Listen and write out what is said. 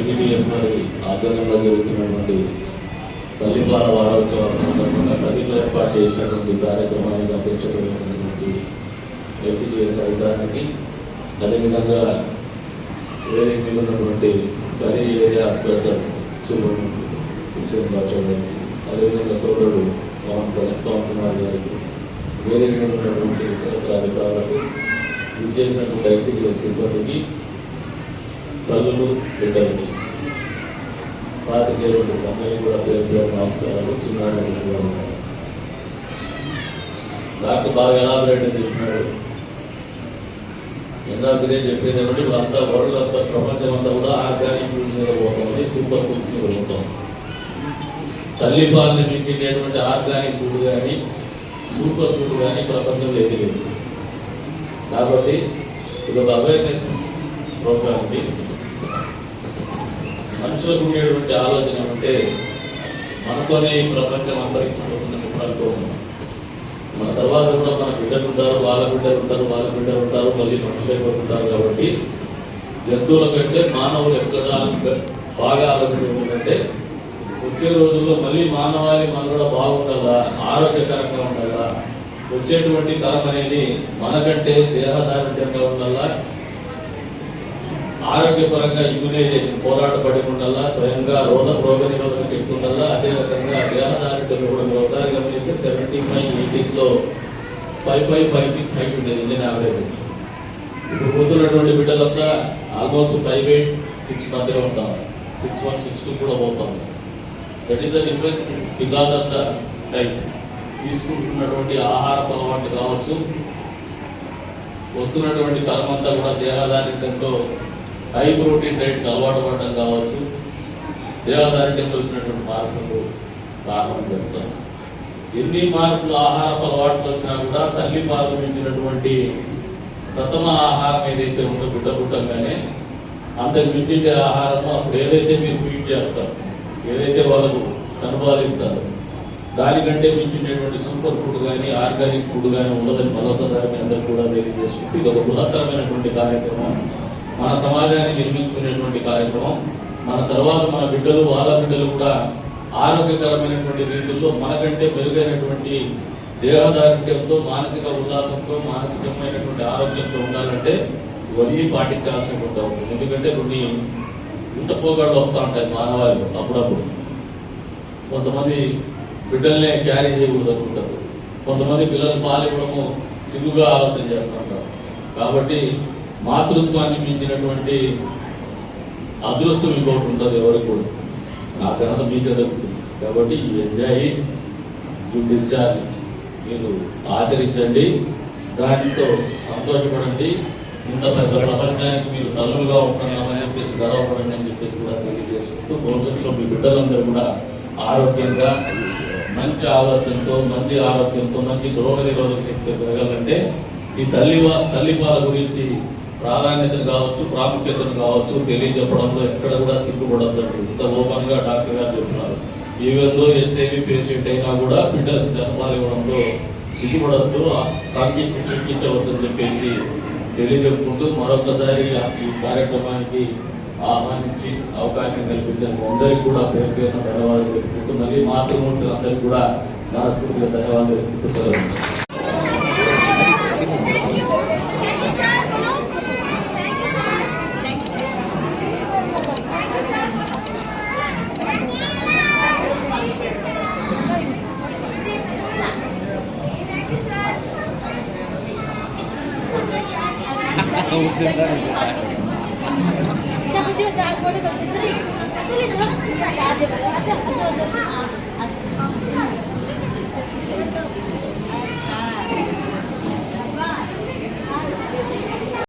ICDS వారి ఆధ్వర్యంలో జరుగుతున్నటువంటి తల్లిపాల వారోత్సవాల సందర్భంగా తల్లిలో ఏర్పాటు చేసినటువంటి కార్యక్రమానికి అధ్యక్షమైనటువంటి ఐసిడిఎస్ అధికారికి, అదేవిధంగా వేదిక మీద ఉన్నటువంటి కరీ ఏరియా హాస్పిటల్ హుసేన్ బాషా గారికి, అదేవిధంగా సోదరుడు పవన్ కుమార్ గారికి, వేదిక మీద ఉన్నటువంటి ఇతర అధికారులకు, విజేసినటువంటి ఐసిడిఎస్ సిబ్బందికి, తల్లులు, బిడ్డలకి, పాతికేయులు అందరికీ కూడా పేరు పేరు నమస్కారాలు. చిన్నాడు డాక్టర్ బాగా ఎలాబరేట్ చెప్పినాడు. ఇందాక ఇదే చెప్పేది ఏమంటే ఇప్పుడు అంతా వరల్డ్ అంతా ప్రపంచం అంతా కూడా ఆర్గానిక్ ఫుడ్ మీద పోతుంది, సూపర్ ఫుడ్స్ మీద పోతాం. తల్లి పాలని మించేటటువంటి ఆర్గానిక్ ఫుడ్ కానీ సూపర్ ఫుడ్ కానీ ప్రపంచంలో ఏది లేదు. కాబట్టి ఇది ఒక అవేర్నెస్ ప్రోగ్రామ్కి మనుషులకు ఉండేటువంటి ఆలోచన అంటే మనతోనే ఈ ప్రపంచం అంతరించిపోతుందని అనుకోకుండా మన తర్వాత కూడా మన బిడ్డలు ఉంటారు, వాళ్ళ బిడ్డలు ఉంటారు, వాళ్ళ బిడ్డలు ఉంటారు, మళ్ళీ మనుషులు అయిపోతుంటారు. కాబట్టి జంతువుల కంటే మానవులు ఎక్కడ బాగా ఆలోచన ఏంటంటే వచ్చే రోజుల్లో మళ్ళీ మానవాళి మనం కూడా బాగుండాలా, ఆరోగ్యకరంగా ఉండాలా, వచ్చేటువంటి తరం అనేది మనకంటే దేహదారుణ్యంగా ఉండాలా, ఆరోగ్యపరంగా ఇమ్యునైజేషన్ పోరాటపడి ఉండాలా, స్వయంగా రోగ నిరోధక శక్తి ఉండాలా. అదే రకంగా దేహదారుణ్యంలో కూడా ఒకసారి గమనిస్తే 75, 80s 55, 56 హైట్ ఉండేది ఇండియన్ యావరేజ్. ఇప్పుడు పోతున్నటువంటి బిడ్డలంతా ఆల్మోస్ట్ 5'8", 6 మధ్యలో ఉంటాం, 6'1", 6'2 కూడా పోతాం. That is the difference because of the diet. తీసుకుంటున్నటువంటి ఆహారపు అలవాటు కావచ్చు, వస్తున్నటువంటి తరం అంతా కూడా దేహదారుణ్యంతో హై ప్రోటీన్ డైట్కి అలవాటు పడడం కావచ్చు, దేహదారుణ్యంలో వచ్చినటువంటి మార్పులు కారణం చెప్తాం. ఎన్ని మార్పులు ఆహారపు అలవాట్లు వచ్చినా కూడా తల్లి పాలు మించినటువంటి ప్రథమ ఆహారం ఏదైతే ఉందో బిడ్డ పుట్టంగానే అంతకు మించిండే ఆహారము అప్పుడు ఏదైతే మీరు ఫీడ్ చేస్తారు, ఏదైతే వాళ్ళకు చనుబాలిస్తారు, దానికంటే మించినటువంటి సూపర్ ఫుడ్ కానీ ఆర్గానిక్ ఫుడ్ కానీ ఉండదని మరొకసారి మీ అందరూ కూడా తెలియజేసుకుంటూ ఇది ఒక బృహత్తరమైనటువంటి కార్యక్రమం, మన సమాజాన్ని నిర్మించుకునేటువంటి కార్యక్రమం. మన తర్వాత మన బిడ్డలు, వాళ్ళ బిడ్డలు కూడా ఆరోగ్యకరమైనటువంటి రీతుల్లో మనకంటే మెరుగైనటువంటి దేహదారుణ్యంతో, మానసిక ఉల్లాసంతో, మానసికమైనటువంటి ఆరోగ్యంతో ఉండాలంటే ఇవన్నీ పాటించాల్సినటువంటి అవసరం. ఎందుకంటే కొన్ని ఇంత పోగాళ్ళు వస్తూ ఉంటాయి మానవాళి. అప్పుడప్పుడు కొంతమంది బిడ్డల్నే క్యారీ చేయకూడదు అనుకుంటారు, కొంతమంది పిల్లలు పాలివ్వడము సిగ్గుగా ఆలోచన చేస్తూ ఉంటారు. కాబట్టి మాతృత్వాన్ని మించినటువంటి అదృష్టం ఇంకోటి ఉంటుంది ఎవరికి కూడా, ఆ ఘనత మీకే దొరుకుతుంది. కాబట్టి you enjoy it, you discharge it, మీరు ఆచరించండి, దానితో సంతోషపడండి. ఇంత పెద్ద ప్రపంచానికి మీరు తల్లులుగా ఉంటున్నామని చెప్పేసి గర్వపడండి అని చెప్పేసి కూడా తెలియజేసుకుంటూ భవిష్యత్తులో మీ బిడ్డలందరూ కూడా ఆరోగ్యంగా, మంచి ఆలోచనతో, మంచి ఆరోగ్యంతో, మంచి రోగ నిరోధక శక్తి పెరగాలంటే ఈ తల్లిపాల గురించి ప్రాధాన్యతను కావచ్చు, ప్రాముఖ్యతను కావచ్చు తెలియజెప్పడంలో ఎక్కడ కూడా సిగ్గుపడద్దండి. ఇంత ఓపెన్గా డాక్టర్ గారు చెప్తున్నారు. ఈవెందో హెచ్ఐవి పేషెంట్ అయినా కూడా బిడ్డలకు జన్మాలు ఇవ్వడంలో సిగ్గుపడద్దు, సంఖ్యించవద్దని చెప్పేసి తెలియజెప్పుకుంటూ మరొకసారి ఈ కార్యక్రమానికి ఆహ్వానించి అవకాశం కల్పించిన అందరికీ కూడా పేరు పేరున ధన్యవాదాలు తెలుపుకుంటూ మళ్ళీ మాతృమూర్తులందరికీ కూడా మనస్ఫూర్తిగా ధన్యవాదాలు తెలుపుతూ సెలవు. Kita